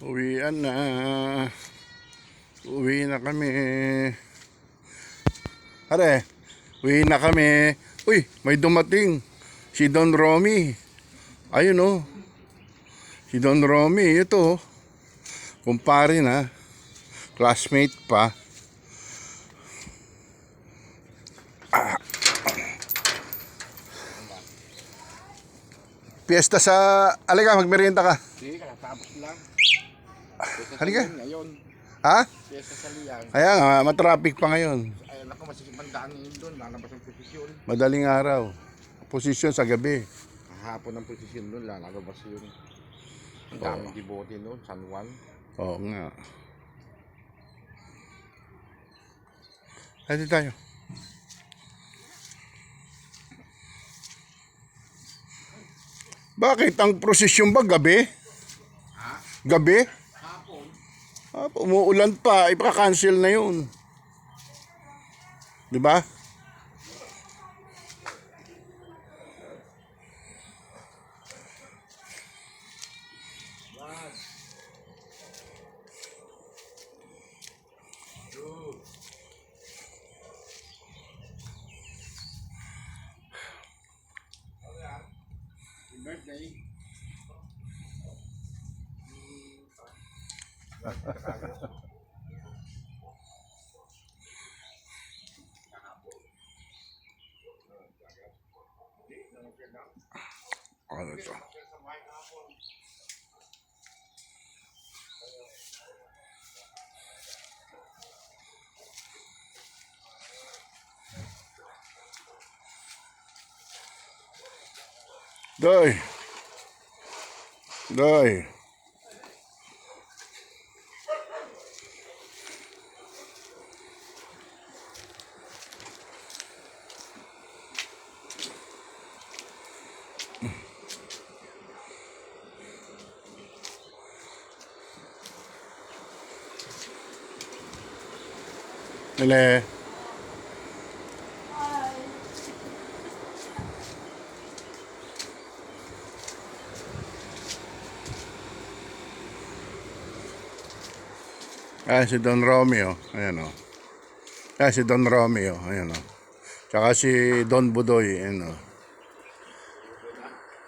Uwian na. Uwi na kami. Are, uwi na kami. Uy, may dumating. Si Don Romy. Ayun oh. Si Don Romy, ito oh. Kumpare na. Classmate pa. Piyesta sa... Halika, magmerienda ka. Hindi, tapos lang. Halika. Ngayon, Ha? piyesta sa liyan. Kaya nga, matraffic pa ngayon. Ayun ako, masisipandaan ngayon doon. Lalabas ang posisyon. Madaling araw. Posisyon sa gabi. Kahapon ang posisyon doon, lalabas yun. Ang daming dibote doon, San Juan. Oo nga. Hadi tayo. Bakit ang prosesyon ba gabi? Ha? Gabi? Hapon? Umuulan pa, ipaka-cancel na yun. 'Di ba? Birthday. Ano to? Doy. Doy. Nile. Si Don Romeo. Ayan o. Si Don Romeo. Ayan o. Tsaka si Don Budoy. Ayan o.